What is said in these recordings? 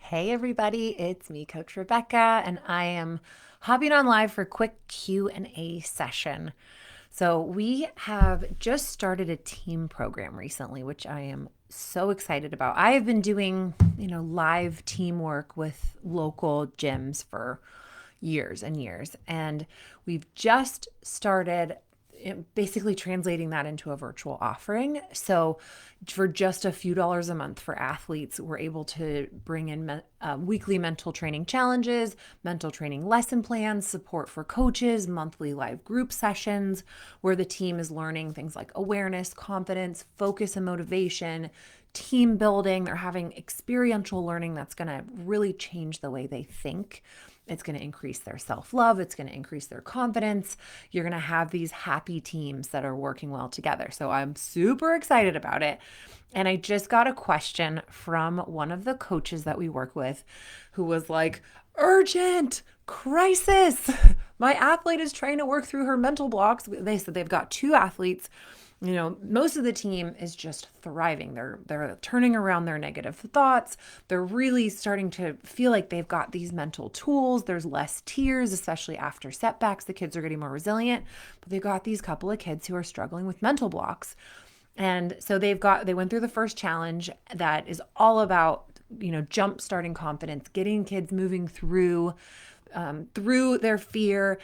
Hey everybody, it's me, Coach Rebecca, and I am hopping on live for a quick Q&A session. So we have just started a team program recently, which I am so excited about. I have been doing, live teamwork with local gyms for years and years, and we've just started basically translating that into a virtual offering. So, for just a few dollars a month for athletes, we're able to bring in weekly mental training challenges, mental training lesson plans, support for coaches, monthly live group sessions where the team is learning things like awareness, confidence, focus, and motivation. Team building. They're having experiential learning that's going to really change the way they think. It's going to increase their self-love. It's going to increase their confidence. You're going to have these happy teams that are working well together. So I'm super excited about it. And I just got a question from one of the coaches that we work with who was like, urgent crisis. My athlete is trying to work through her mental blocks. They said they've got two athletes. Most of the team is just thriving. They're turning around their negative thoughts. They're really starting to feel like they've got these mental tools. There's less tears, especially after setbacks. The kids are getting more resilient, but they've got these couple of kids who are struggling with mental blocks. And so they went through the first challenge that is all about, jump starting confidence, getting kids moving through their fear.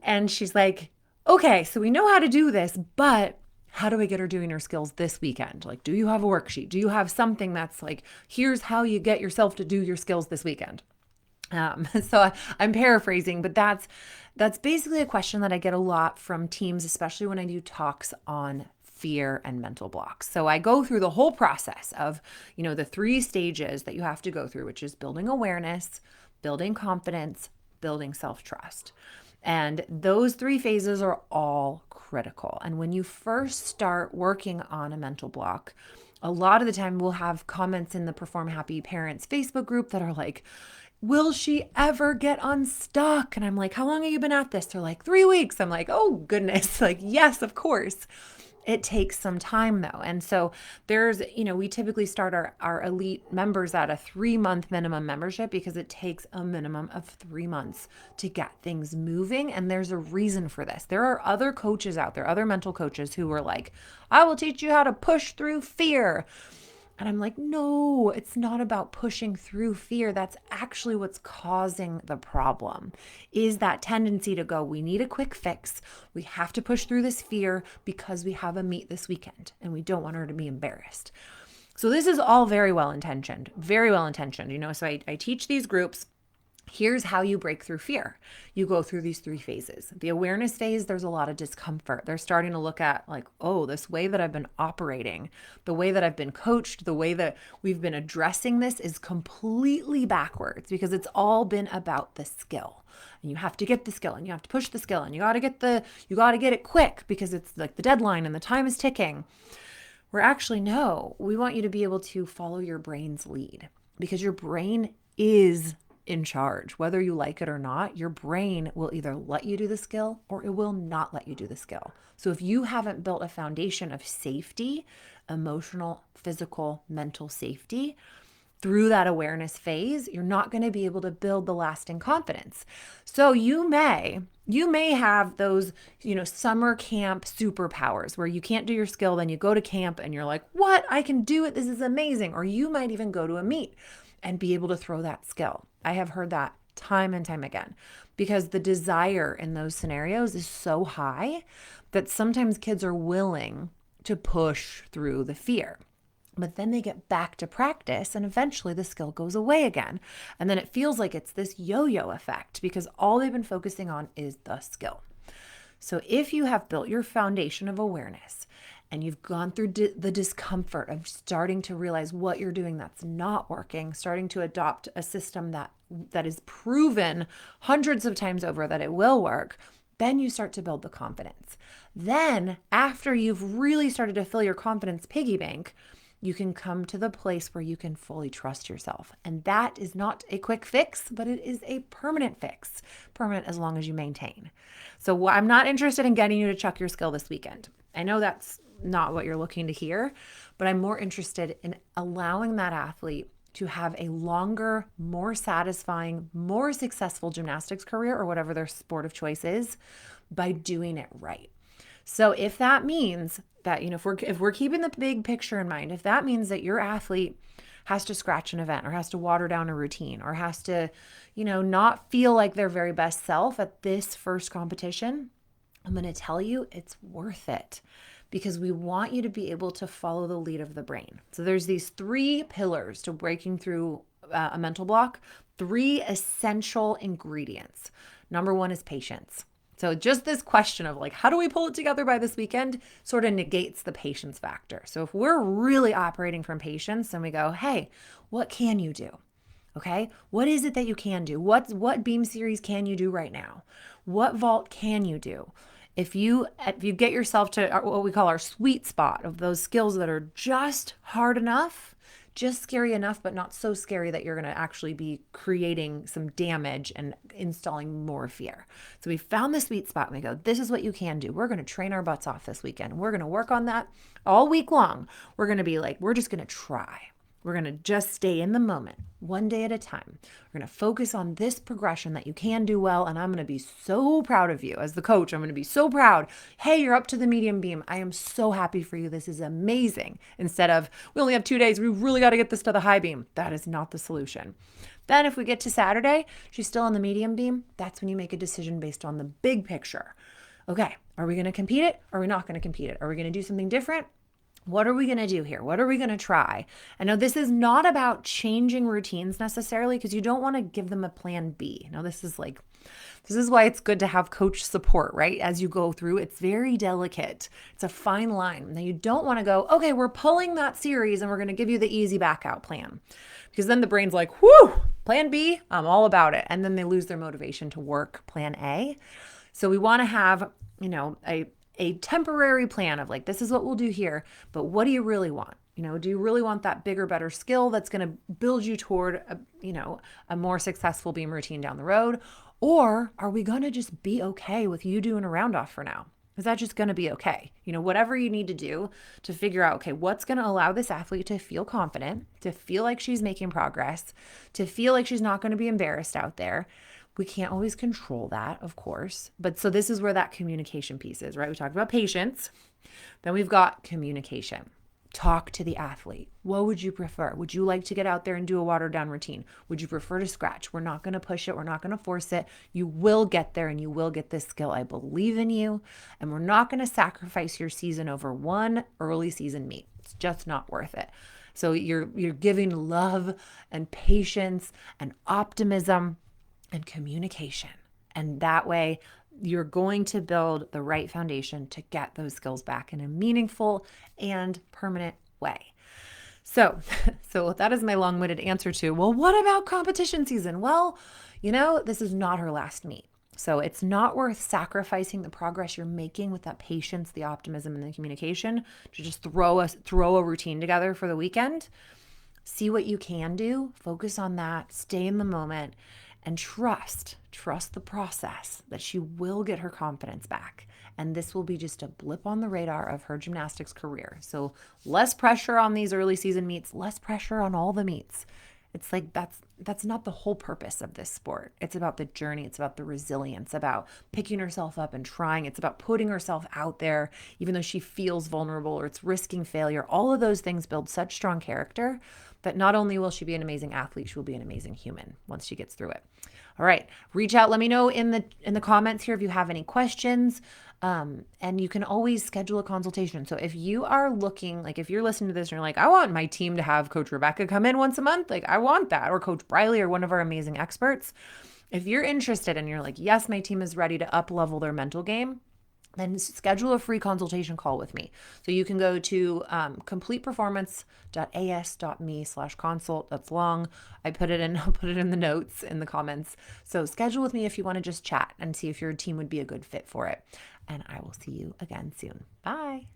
And she's like, okay, so we know how to do this, but how do I get her doing her skills this weekend? Like, do you have a worksheet? Do you have something that's like, here's how you get yourself to do your skills this weekend? I'm paraphrasing, but that's basically a question that I get a lot from teams, especially when I do talks on fear and mental blocks. So I go through the whole process of, the three stages that you have to go through, which is building awareness, building confidence, building self-trust. And those three phases are all critical. And when you first start working on a mental block, a lot of the time we'll have comments in the Perform Happy Parents Facebook group that are like, will she ever get unstuck? And I'm like, how long have you been at this? They're like, 3 weeks. I'm like, oh goodness. Like, yes, of course. It takes some time though. And so we typically start our elite members at a 3-month minimum membership because it takes a minimum of 3 months to get things moving. And there's a reason for this. There are other coaches out there, other mental coaches who are like, I will teach you how to push through fear. And I'm like, no, it's not about pushing through fear. That's actually what's causing the problem, is that tendency to go, we need a quick fix. We have to push through this fear because we have a meet this weekend and we don't want her to be embarrassed. So this is all very well intentioned, very well intentioned. So I teach these groups. Here's how you break through fear. You go through these three phases. The awareness phase, there's a lot of discomfort. They're starting to look at like, oh, this way that I've been operating, the way that I've been coached, the way that we've been addressing this is completely backwards because it's all been about the skill. And you have to get the skill and you have to push the skill and you got to get it quick because it's like the deadline and the time is ticking. We're actually, no, we want you to be able to follow your brain's lead because your brain is in charge. Whether you like it or not, your brain will either let you do the skill or it will not let you do the skill. So if you haven't built a foundation of safety, emotional, physical, mental safety, through that awareness phase, you're not going to be able to build the lasting confidence. So you may have those, summer camp superpowers where you can't do your skill, then you go to camp and you're like, what? I can do it. This is amazing. Or you might even go to a meet and be able to throw that skill. I have heard that time and time again because the desire in those scenarios is so high that sometimes kids are willing to push through the fear. But then they get back to practice and eventually the skill goes away again. And then it feels like it's this yo-yo effect because all they've been focusing on is the skill. So if you have built your foundation of awareness and you've gone through the discomfort of starting to realize what you're doing that's not working, starting to adopt a system that is proven hundreds of times over that it will work, then you start to build the confidence. Then after you've really started to fill your confidence piggy bank, you can come to the place where you can fully trust yourself. And that is not a quick fix, but it is a permanent fix. Permanent as long as you maintain. So I'm not interested in getting you to chuck your skill this weekend. I know that's not what you're looking to hear, but I'm more interested in allowing that athlete to have a longer, more satisfying, more successful gymnastics career or whatever their sport of choice is by doing it right. So if that means that, if we're keeping the big picture in mind, if that means that your athlete has to scratch an event or has to water down a routine or has to, not feel like their very best self at this first competition, I'm going to tell you it's worth it because we want you to be able to follow the lead of the brain. So there's these 3 pillars to breaking through a mental block, 3 essential ingredients. Number 1 is patience. So just this question of like, how do we pull it together by this weekend sort of negates the patience factor. So if we're really operating from patience, then we go, hey, what can you do? Okay, what is it that you can do? What beam series can you do right now? What vault can you do? If you get yourself to what we call our sweet spot of those skills that are just hard enough, just scary enough, but not so scary that you're going to actually be creating some damage and installing more fear. So we found the sweet spot and we go, this is what you can do. We're going to train our butts off this weekend. We're going to work on that all week long. We're going to be like, we're just going to try. We're going to just stay in the moment, one day at a time. We're going to focus on this progression that you can do well. And I'm going to be so proud of you as the coach. I'm going to be so proud. Hey, you're up to the medium beam. I am so happy for you. This is amazing. Instead of, we only have 2 days. We really got to get this to the high beam. That is not the solution. Then if we get to Saturday, she's still on the medium beam. That's when you make a decision based on the big picture. Okay, are we going to compete it? Or are we not going to compete it? Are we going to do something different? What are we going to do here? What are we going to try? And now this is not about changing routines necessarily because you don't want to give them a plan B. Now this is why it's good to have coach support, right? As you go through, it's very delicate. It's a fine line. Now you don't want to go, okay, we're pulling that series and we're going to give you the easy back out plan. Because then the brain's like, whoo, plan B, I'm all about it. And then they lose their motivation to work plan A. So we want to have, a temporary plan of like, this is what we'll do here, but what do you really want? Do you really want that bigger, better skill that's going to build you toward a more successful beam routine down the road? Or are we going to just be okay with you doing a round off for now? Is that just going to be okay? Whatever you need to do to figure out, okay, what's going to allow this athlete to feel confident, to feel like she's making progress, to feel like she's not going to be embarrassed out there. We can't always control that, of course. But so this is where that communication piece is, right? We talked about patience. Then we've got communication. Talk to the athlete. What would you prefer? Would you like to get out there and do a watered down routine? Would you prefer to scratch? We're not going to push it. We're not going to force it. You will get there and you will get this skill. I believe in you. And we're not going to sacrifice your season over one early season meet. It's just not worth it. So you're giving love and patience and optimism and communication. And that way you're going to build the right foundation to get those skills back in a meaningful and permanent way. So that is my long-winded answer to, well, what about competition season? Well, this is not her last meet. So it's not worth sacrificing the progress you're making with that patience, the optimism, and the communication to just throw a routine together for the weekend. See what you can do, focus on that, stay in the moment, and trust the process that she will get her confidence back. And this will be just a blip on the radar of her gymnastics career. So less pressure on these early season meets, less pressure on all the meets. It's like that's not the whole purpose of this sport. It's about the journey. It's about the resilience, about picking herself up and trying. It's about putting herself out there, even though she feels vulnerable or it's risking failure. All of those things build such strong character that not only will she be an amazing athlete, she will be an amazing human once she gets through it. All right, reach out. Let me know in the comments here if you have any questions. And you can always schedule a consultation. So if you are looking, like if you're listening to this and you're like, I want my team to have Coach Rebecca come in once a month, like I want that, or Coach Briley or one of our amazing experts. If you're interested and you're like, yes, my team is ready to up level their mental game, then schedule a free consultation call with me. So you can go to completeperformance.as.me/consult. That's long. I'll put it in the notes in the comments. So schedule with me if you want to just chat and see if your team would be a good fit for it. And I will see you again soon. Bye.